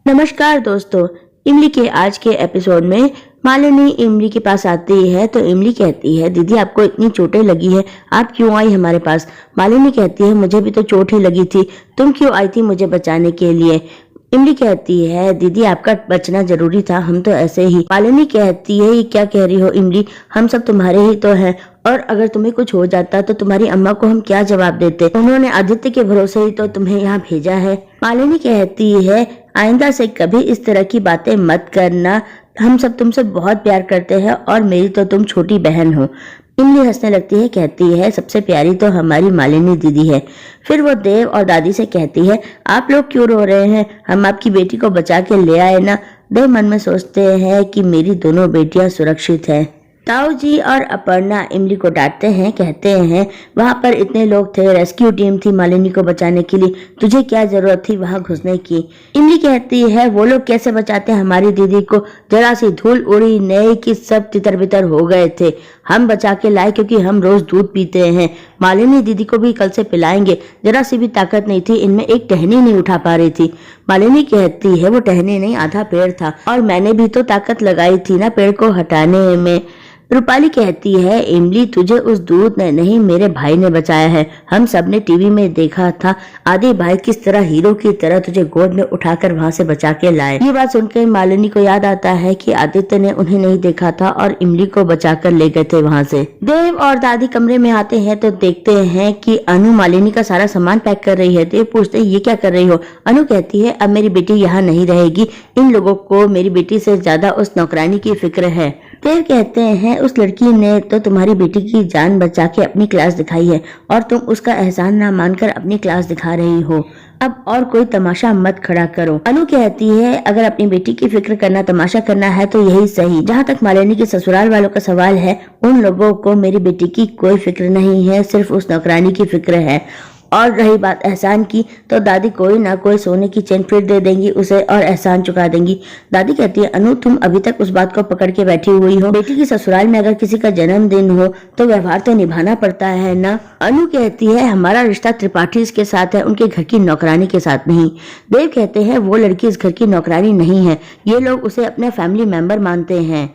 नमस्कार दोस्तों। इमली के आज के एपिसोड में मालिनी इमली के पास आती है तो इमली कहती है, दीदी आपको इतनी चोटें लगी है, आप क्यों आई हमारे पास। मालिनी कहती है, मुझे भी तो चोट ही लगी थी, तुम क्यों आई थी मुझे बचाने के लिए। इमली कहती है, दीदी आपका बचना जरूरी था, हम तो ऐसे ही। मालिनी कहती है, ये क्या कह रही हो इमली, हम सब तुम्हारे ही तो हैं, और अगर तुम्हें कुछ हो जाता तो तुम्हारी अम्मा को हम क्या जवाब देते, उन्होंने आदित्य के भरोसे ही तो तुम्हें यहाँ भेजा है। मालिनी कहती है, आइंदा से कभी इस तरह की बातें मत करना, हम सब तुमसे बहुत प्यार करते हैं और मेरी तो तुम छोटी बहन हो। इमली हंसने लगती है, कहती है, सबसे प्यारी तो हमारी मालिनी दीदी है। फिर वो देव और दादी से कहती है, आप लोग क्यों रो रहे हैं, हम आपकी बेटी को बचा के ले आए ना। देव मन में सोचते हैं कि मेरी दोनों बेटियां सुरक्षित हैं। ताऊ जी और अपर्णा इमली को डांटते हैं, कहते हैं, वहां पर इतने लोग थे, रेस्क्यू टीम थी मालिनी को बचाने के लिए, तुझे क्या जरूरत थी वहां घुसने की। इमली कहती है, वो लोग कैसे बचाते हमारी दीदी को, जरा सी धूल उड़ी नहीं कि सब तितर बितर हो गए थे, हम बचा के लाए क्योंकि हम रोज दूध पीते हैं, मालिनी दीदी को भी कल से पिलाएंगे। जरा सी भी ताकत नहीं थी इनमें, एक टहनी नहीं उठा पा रही थी। मालिनी कहती है, वो टहनी नहीं आधा पेड़ था, और मैंने भी तो ताकत लगाई थी ना पेड़ को हटाने में। रूपाली कहती है, इमली तुझे उस दूत ने नहीं मेरे भाई ने बचाया है, हम सब ने टीवी में देखा था आदि भाई किस तरह हीरो की तरह तुझे गोद में उठाकर वहां से बचा के लाए। ये बात सुनकर मालिनी को याद आता है कि आदित्य ने उन्हें नहीं देखा था और इमली को बचाकर ले गए थे वहां से। देव और दादी कमरे में आते हैं तो देखते हैं कि अनु मालिनी का सारा सामान पैक कर रही है। देव पूछते, ये क्या कर रही हो। अनु कहती है, अब मेरी बेटी यहाँ नहीं रहेगी, इन लोगों को मेरी बेटी से ज्यादा उस नौकरानी की फिक्र है। देव कहते हैं, उस लड़की ने तो तुम्हारी बेटी की जान बचा के अपनी क्लास दिखाई है और तुम उसका एहसान ना मानकर अपनी क्लास दिखा रही हो, अब और कोई तमाशा मत खड़ा करो। अनु कहती है, अगर अपनी बेटी की फिक्र करना तमाशा करना है तो यही सही। जहाँ तक मालिनी के ससुराल वालों का सवाल है, उन लोगों को मेरी बेटी की कोई फिक्र नहीं है, सिर्फ उस नौकरानी की फिक्र है। और रही बात एहसान की, तो दादी कोई ना कोई सोने की चेन फिर दे देंगी उसे और एहसान चुका देंगी। दादी कहती है, अनु तुम अभी तक उस बात को पकड़ के बैठी हुई हो, बेटी की ससुराल में अगर किसी का जन्मदिन हो तो व्यवहार तो निभाना पड़ता है ना। अनु कहती है, हमारा रिश्ता त्रिपाठी के साथ है, उनके घर की नौकरानी के साथ नहीं। देव कहते हैं, वो लड़की इस घर की नौकरानी नहीं है, ये लोग उसे अपने फैमिली मेंबर मानते हैं,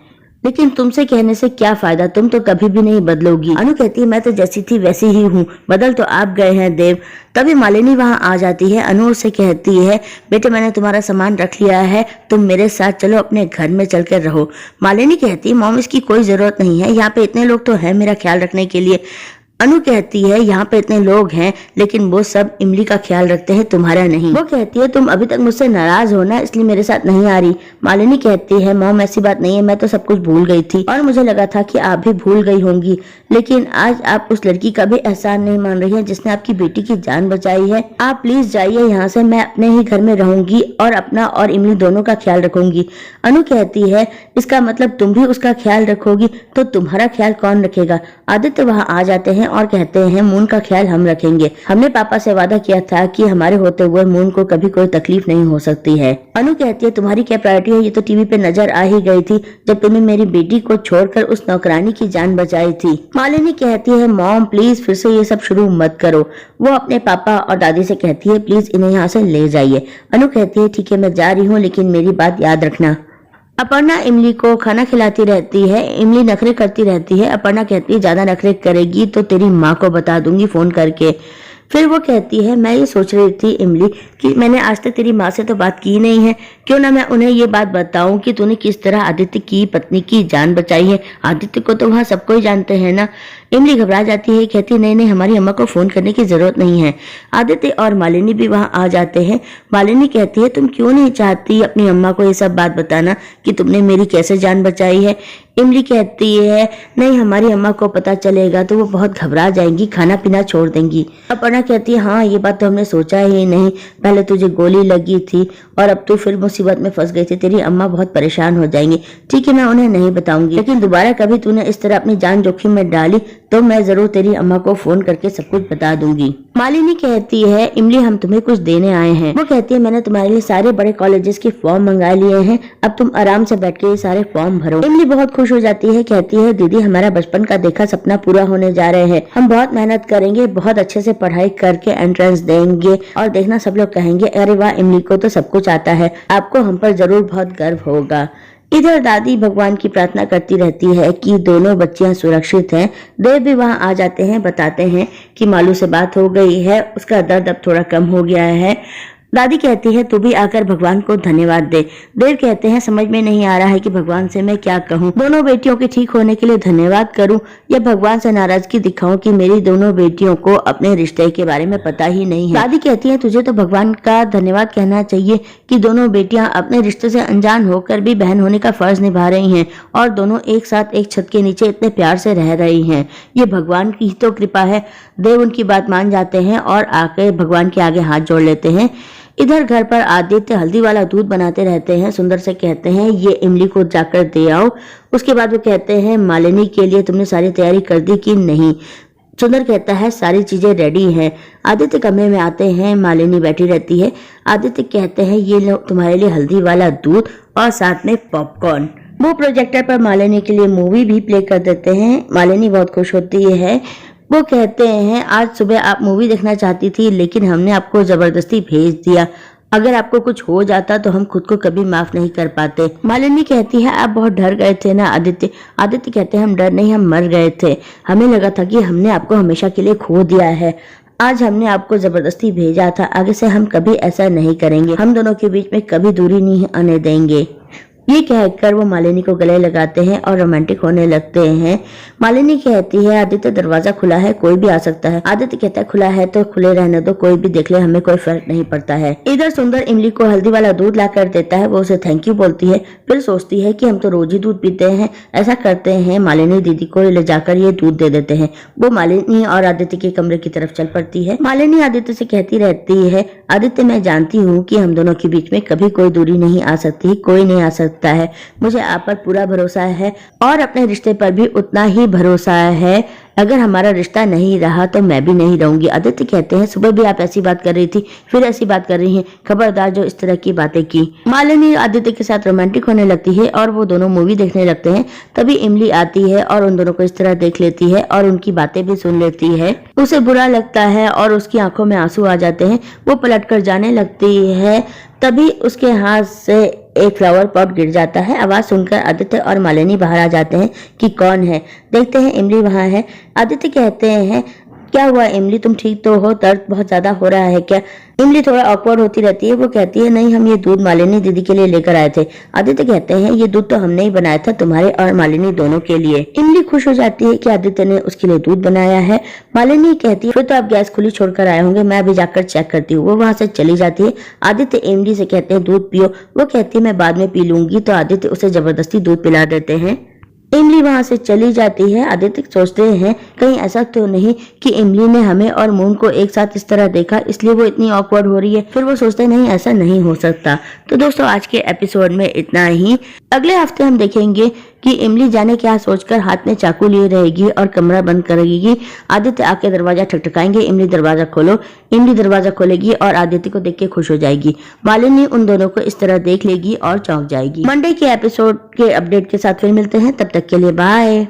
लेकिन तुमसे कहने से क्या फायदा, तुम तो कभी भी नहीं बदलोगी। अनु कहती है, मैं तो जैसी थी वैसी ही हूँ, बदल तो आप गए हैं देव। तभी मालिनी वहाँ आ जाती है। अनु उससे कहती है, बेटे मैंने तुम्हारा सामान रख लिया है, तुम मेरे साथ चलो, अपने घर में चलकर रहो। मालिनी कहती है, मॉम इसकी कोई जरूरत नहीं है, यहाँ पे इतने लोग तो है मेरा ख्याल रखने के लिए। अनु कहती है, यहाँ पे इतने लोग हैं लेकिन वो सब इमली का ख्याल रखते हैं, तुम्हारा नहीं। वो कहती है, तुम अभी तक मुझसे नाराज हो ना, इसलिए मेरे साथ नहीं आ रही। मालिनी कहती है, मॉम ऐसी बात नहीं है, मैं तो सब कुछ भूल गई थी और मुझे लगा था कि आप भी भूल गई होंगी, लेकिन आज आप उस लड़की का भी एहसान नहीं मान रही है जिसने आपकी बेटी की जान बचाई है। आप प्लीज जाइए यहाँ से, मैं अपने ही घर में रहूंगी और अपना और इमली दोनों का ख्याल रखूंगी। अनु कहती है, इसका मतलब तुम भी उसका ख्याल रखोगी, तो तुम्हारा ख्याल कौन रखेगा। आदित्य वहाँ आ जाते हैं और कहते हैं, मून का ख्याल हम रखेंगे, हमने पापा से वादा किया था कि हमारे होते हुए मून को कभी कोई तकलीफ नहीं हो सकती है। अनु कहती है, तुम्हारी क्या प्रायोरिटी है, ये तो टीवी पे नजर आ ही गई थी जब तुमने मेरी बेटी को छोड़कर उस नौकरानी की जान बचाई थी। मालिनी कहती है, मॉम प्लीज फिर से ये सब शुरू मत करो। वो अपने पापा और दादी से कहती है, प्लीज इन्हें यहाँ से ले जाइए। अनु कहती है, ठीक है मैं जा रही हूँ, लेकिन मेरी बात याद रखना। अपर्णा इमली को खाना खिलाती रहती है। इमली नखरे करती रहती है। अपर्णा कहती है, ज्यादा नखरे करेगी तो तेरी माँ को बता दूंगी फोन करके। फिर वो कहती है, मैं ये सोच रही थी इमली कि मैंने आज तक तेरी माँ से तो बात की नहीं है, क्यों ना मैं उन्हें ये बात बताऊं कि तूने किस तरह आदित्य की पत्नी की जान बचाई है। आदित्य को तो वहाँ सबको ही जानते हैं ना। इमली घबरा जाती है, कहती नहीं नहीं, हमारी अम्मा को फोन करने की जरूरत नहीं है। आदित्य और मालिनी भी वहाँ आ जाते हैं। मालिनी कहती है, तुम क्यों नहीं चाहती अपनी अम्मा को ये सब बात बताना कि तुमने मेरी कैसे जान बचाई है। इमली कहती है, नहीं हमारी अम्मा को पता चलेगा तो वो बहुत घबरा जाएंगी, खाना पीना छोड़ देंगी। अपर्णा कहती है, हाँ ये बात तो हमने सोचा ही नहीं, पहले तुझे गोली लगी थी और अब तू फिर मुसीबत में फंस गई थी, तेरी अम्मा बहुत परेशान हो जाएंगी। ठीक है मैं उन्हें नहीं बताऊंगी, लेकिन दोबारा कभी तूने इस तरह अपनी जान जोखिम में डाली तो मैं जरूर तेरी अम्मा को फोन करके सब कुछ बता दूंगी। मालिनी कहती है इमली हम तुम्हें कुछ देने आए हैं। वो कहती है मैंने तुम्हारे लिए सारे बड़े कॉलेजेस के फॉर्म मंगा लिए हैं, अब तुम आराम से बैठ के ये सारे फॉर्म भरो। इमली बहुत खुश हो जाती है, कहती है दीदी हमारा बचपन का देखा सपना पूरा होने जा रहे हैं, हम बहुत मेहनत करेंगे, बहुत अच्छे से पढ़ाई करके एंट्रेंस देंगे और देखना सब लोग कहेंगे अरे वाह इमली को तो सब कुछ आता है, आपको हम पर जरूर बहुत गर्व होगा। इधर दादी भगवान की प्रार्थना करती रहती है कि दोनों बच्चियां सुरक्षित हैं। देव भी वहां आ जाते हैं, बताते हैं कि मालू से बात हो गई है, उसका दर्द अब थोड़ा कम हो गया है। दादी कहती है तू भी आकर भगवान को धन्यवाद दे। देव कहते हैं समझ में नहीं आ रहा है कि भगवान से मैं क्या कहूँ, दोनों बेटियों के ठीक होने के लिए धन्यवाद करूँ या भगवान से नाराजगी दिखाऊं कि मेरी दोनों बेटियों को अपने रिश्ते के बारे में पता ही नहीं है। दादी कहती है तुझे तो भगवान का धन्यवाद कहना चाहिए कि दोनों बेटियां अपने रिश्ते से अनजान होकर भी बहन होने का फर्ज निभा रही हैं और दोनों एक साथ एक छत के नीचे इतने प्यार से रह रही हैं। ये भगवान की ही तो कृपा है। देव उनकी बात मान जाते हैं और आकर भगवान के आगे हाथ जोड़ लेते हैं। इधर घर पर आदित्य हल्दी वाला दूध बनाते रहते हैं। सुंदर से कहते हैं ये इमली को जाकर दे आओ। उसके बाद वो कहते हैं मालिनी के लिए तुमने सारी तैयारी कर दी कि नहीं। सुंदर कहता है सारी चीजें रेडी हैं। आदित्य कमरे में आते हैं, मालिनी बैठी रहती है। आदित्य कहते हैं ये लो तुम्हारे लिए हल्दी वाला दूध और साथ में पॉपकॉर्न। वो प्रोजेक्टर पर मालिनी के लिए मूवी भी प्ले कर देते हैं। मालिनी बहुत खुश होती है। वो कहते हैं आज सुबह आप मूवी देखना चाहती थी लेकिन हमने आपको जबरदस्ती भेज दिया, अगर आपको कुछ हो जाता तो हम खुद को कभी माफ नहीं कर पाते। मालिनी कहती है आप बहुत डर गए थे ना आदित्य। आदित्य कहते हैं हम डर नहीं, हम मर गए थे, हमें लगा था कि हमने आपको हमेशा के लिए खो दिया है, आज हमने आपको जबरदस्ती भेजा था, आगे से हम कभी ऐसा नहीं करेंगे, हम दोनों के बीच में कभी दूरी नहीं आने देंगे। ये कहकर वो मालिनी को गले लगाते हैं और रोमांटिक होने लगते हैं। मालिनी कहती है आदित्य दरवाजा खुला है, कोई भी आ सकता है। आदित्य कहता है खुला है तो खुले रहने दो, कोई भी देख ले, हमें कोई फर्क नहीं पड़ता है। इधर सुंदर इमली को हल्दी वाला दूध ला कर देता है। वो उसे थैंक यू बोलती है, फिर सोचती है कि हम तो रोज ही दूध पीते हैं, ऐसा करते हैं मालिनी दीदी को ले जाकर ये दूध दे देते हैं। वो मालिनी और आदित्य के कमरे की तरफ चल पड़ती है। मालिनी आदित्य से कहती रहती है आदित्य मैं जानती हूँ कि हम दोनों के बीच में कभी कोई दूरी नहीं आ सकती, कोई नहीं आ सकता है, मुझे आप पर पूरा भरोसा है और अपने रिश्ते पर भी उतना ही भरोसा है। अगर हमारा रिश्ता नहीं रहा तो मैं भी नहीं रहूंगी। आदित्य कहते हैं सुबह भी आप ऐसी बात कर रही थी, फिर ऐसी बात कर रही हैं, खबरदार जो इस तरह की बातें की। मालिनी आदित्य के साथ रोमांटिक होने लगती है और वो दोनों मूवी देखने लगते हैं। तभी इमली आती है और उन दोनों को इस तरह देख लेती है और उनकी बातें भी सुन लेती है। उसे बुरा लगता है और उसकी आंखों में आंसू आ जाते हैं। वो पलटकर जाने लगती है, तभी उसके हाथ से एक फ्लावर पॉट गिर जाता है। आवाज सुनकर आदित्य और मालिनी बाहर आ जाते हैं कि कौन है। देखते हैं इमली वहां है। आदित्य कहते हैं क्या हुआ इमली, तुम ठीक तो हो, दर्द बहुत ज्यादा हो रहा है क्या? इमली थोड़ा ऑकवर्ड होती रहती है। वो कहती है नहीं हम ये दूध मालिनी दीदी के लिए लेकर आए थे। आदित्य कहते हैं ये दूध तो हमने ही बनाया था, तुम्हारे और मालिनी दोनों के लिए। इमली खुश हो जाती है कि आदित्य ने उसके लिए दूध बनाया है। मालिनी कहती है फिर तो आप गैस खुली छोड़कर आए होंगे, मैं अभी जाकर चेक करती हूँ। वो वहां से चली जाती है। आदित्य इमली से कहते हैं दूध पियो। वो कहती है मैं बाद में पी लूंगी, तो आदित्य उसे जबरदस्ती दूध पिला देते हैं। इमली वहां से चली जाती है। आदित्य सोचते हैं कहीं ऐसा तो नहीं कि इमली ने हमें और मून को एक साथ इस तरह देखा इसलिए वो इतनी ऑकवर्ड हो रही है। फिर वो सोचते नहीं ऐसा नहीं हो सकता। तो दोस्तों आज के एपिसोड में इतना ही। अगले हफ्ते हम देखेंगे कि इमली जाने क्या सोचकर हाथ में चाकू लिए रहेगी और कमरा बंद करेगी। आदित्य आके दरवाजा ठकठकाएंगे, इमली दरवाजा खोलो। इमली दरवाजा खोलेगी और आदित्य को देख के खुश हो जाएगी। मालिनी उन दोनों को इस तरह देख लेगी और चौंक जाएगी। मंडे के एपिसोड के अपडेट के साथ फिर मिलते हैं, तब तक के लिए बाय।